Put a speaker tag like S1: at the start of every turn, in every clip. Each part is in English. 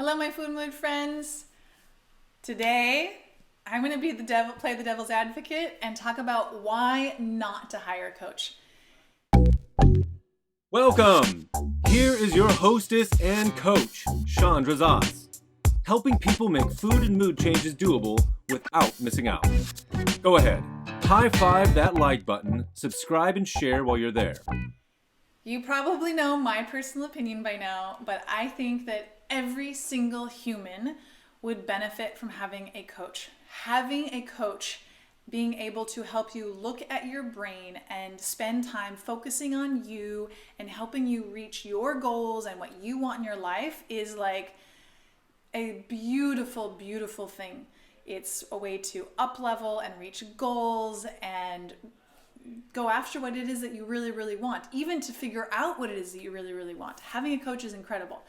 S1: Hello, my food mood friends. Today, I'm going to be play the devil's advocate and talk about why not to hire a coach.
S2: Welcome! Here is your hostess and coach, Chandra Zas, helping people make food and mood changes doable without missing out. Go ahead, high five that like button, subscribe and share while you're there.
S1: You probably know my personal opinion by now, but I think that every single human would benefit from having a coach. Having a coach, being able to help you look at your brain and spend time focusing on you and helping you reach your goals and what you want in your life is like a beautiful, beautiful thing. It's a way to up level and reach goals and go after what it is that you really, really want, even to figure out what it is that you really, really want. Having a coach is incredible.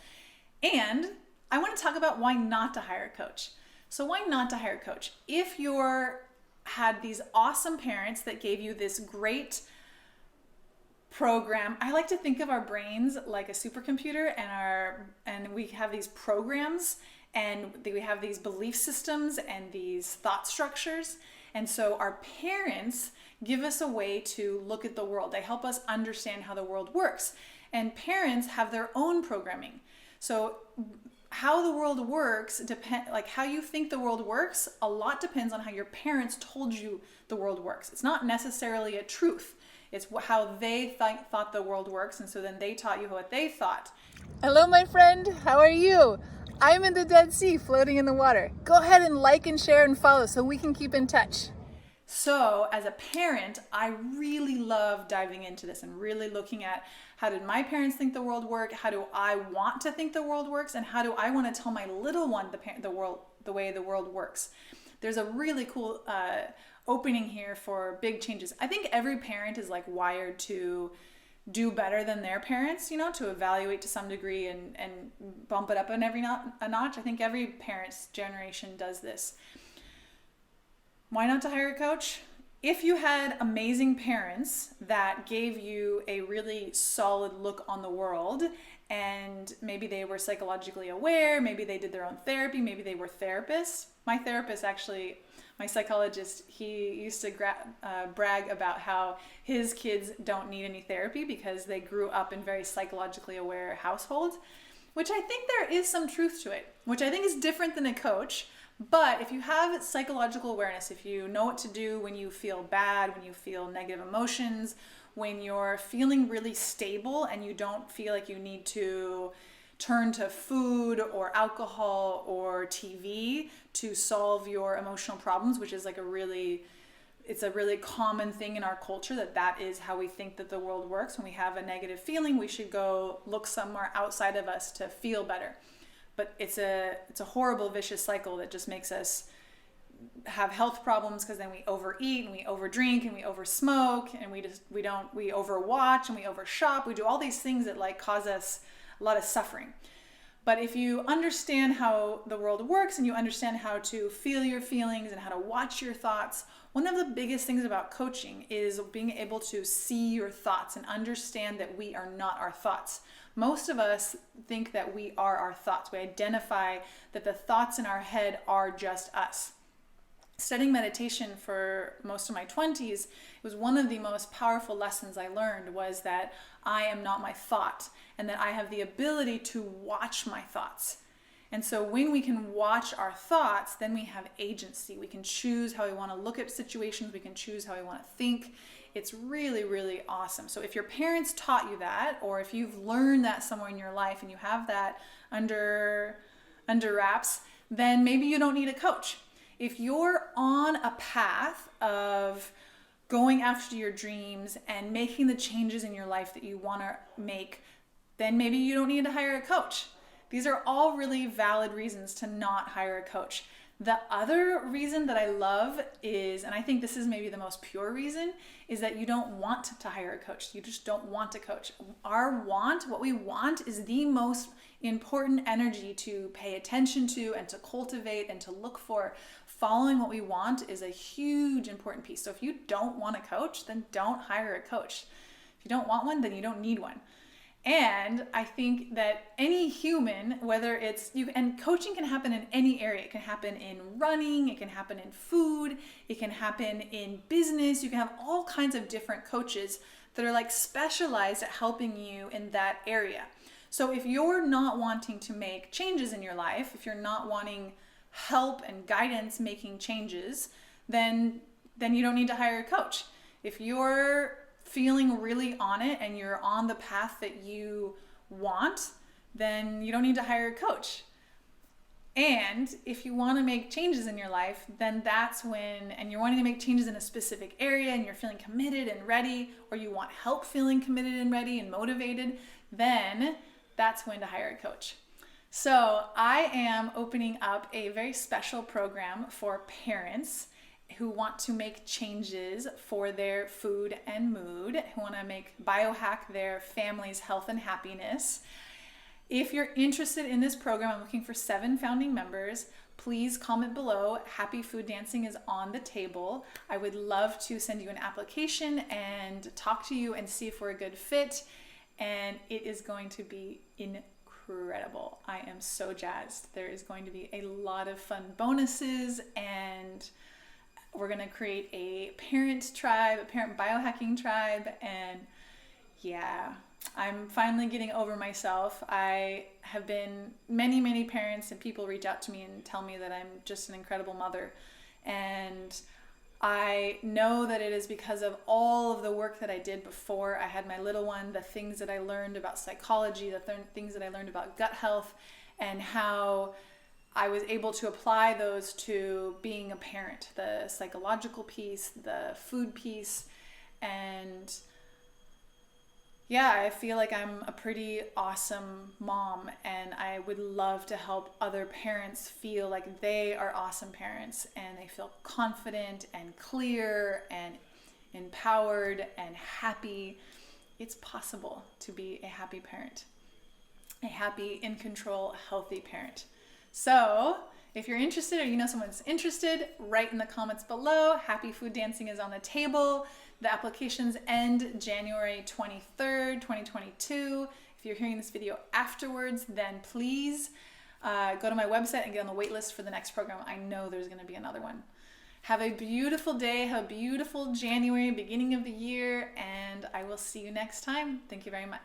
S1: And I want to talk about why not to hire a coach. So why not to hire a coach? If you're had these awesome parents that gave you this great program. I like to think of our brains like a supercomputer, and we have these programs and we have these belief systems and these thought structures. And so our parents give us a way to look at the world. They help us understand how the world works. And parents have their own programming. So how the world works like how you think the world works, a lot depends on how your parents told you the world works. It's not necessarily a truth. It's how they thought the world works, and so then they taught you what they thought. Hello, my friend. How are you? I'm in the Dead Sea, floating in the water. Go ahead and like and share and follow so we can keep in touch. So as a parent, I really love diving into this and really looking at how did my parents think the world worked? How do I want to think the world works? And how do I want to tell my little one the way the world works? There's a really cool opening here for big changes. I think every parent is like wired to do better than their parents, to evaluate to some degree and bump it up a notch. I think every parent's generation does this. Why not to hire a coach? If you had amazing parents that gave you a really solid look on the world, and maybe they were psychologically aware, maybe they did their own therapy, maybe they were therapists. My therapist actually, my psychologist, he used to brag about how his kids don't need any therapy because they grew up in very psychologically aware households, which I think there is some truth to it, which I think is different than a coach. But if you have psychological awareness, if you know what to do when you feel bad, when you feel negative emotions, when you're feeling really stable and you don't feel like you need to turn to food or alcohol or TV to solve your emotional problems, which is like it's a really common thing in our culture that is how we think that the world works. When we have a negative feeling, we should go look somewhere outside of us to feel better. But it's a horrible vicious cycle that just makes us have health problems because then we overeat and we overdrink and we oversmoke and we overwatch and we overshop. We do all these things that like cause us a lot of suffering. But if you understand how the world works and you understand how to feel your feelings and how to watch your thoughts, one of the biggest things about coaching is being able to see your thoughts and understand that we are not our thoughts. Most of us think that we are our thoughts. We identify that the thoughts in our head are just us. Studying meditation for most of my 20s, it was one of the most powerful lessons I learned was that I am not my thought and that I have the ability to watch my thoughts. And so when we can watch our thoughts, then we have agency. We can choose how we want to look at situations. We can choose how we want to think. It's really, really awesome. So if your parents taught you that, or if you've learned that somewhere in your life and you have that under wraps, then maybe you don't need a coach. If you're on a path of going after your dreams and making the changes in your life that you want to make, then maybe you don't need to hire a coach. These are all really valid reasons to not hire a coach. The other reason that I love is, and I think this is maybe the most pure reason, is that you don't want to hire a coach. You just don't want a coach. What we want is the most important energy to pay attention to and to cultivate and to look for. Following what we want is a huge important piece. So if you don't want a coach, then don't hire a coach. If you don't want one, then you don't need one. And I think that any human, whether it's you, and coaching can happen in any area. It can happen in running, it can happen in food, it can happen in business. You can have all kinds of different coaches that are like specialized at helping you in that area. So if you're not wanting to make changes in your life, if you're not wanting help and guidance making changes, then you don't need to hire a coach. If you're feeling really on it and you're on the path that you want, then you don't need to hire a coach. And if you want to make changes in your life, then that's when, and you're wanting to make changes in a specific area and you're feeling committed and ready, or you want help feeling committed and ready and motivated, then that's when to hire a coach. So I am opening up a very special program for parents who want to make changes for their food and mood, who want to biohack their family's health and happiness. If you're interested in this program, I'm looking for 7 founding members. Please comment below. Happy Food Dancing is on the table. I would love to send you an application and talk to you and see if we're a good fit. And it is going to be incredible. I am so jazzed. There is going to be a lot of fun bonuses, and we're going to create a parent tribe, a parent biohacking tribe. And yeah, I'm finally getting over myself. I have been, many parents and people reach out to me and tell me that I'm just an incredible mother. And I know that it is because of all of the work that I did before I had my little one, the things that I learned about psychology, the things that I learned about gut health, and how I was able to apply those to being a parent, the psychological piece, the food piece. And yeah, I feel like I'm a pretty awesome mom, and I would love to help other parents feel like they are awesome parents and they feel confident and clear and empowered and happy. It's possible to be a happy parent, a happy, in control, healthy parent. So if you're interested, or you know someone's interested, write in the comments below. Happy Food Dancing is on the table. The applications end January 23rd, 2022. If you're hearing this video afterwards, then please go to my website and get on the wait list for the next program. I know there's going to be another one. Have a beautiful day. Have a beautiful January, beginning of the year, and I will see you next time. Thank you very much.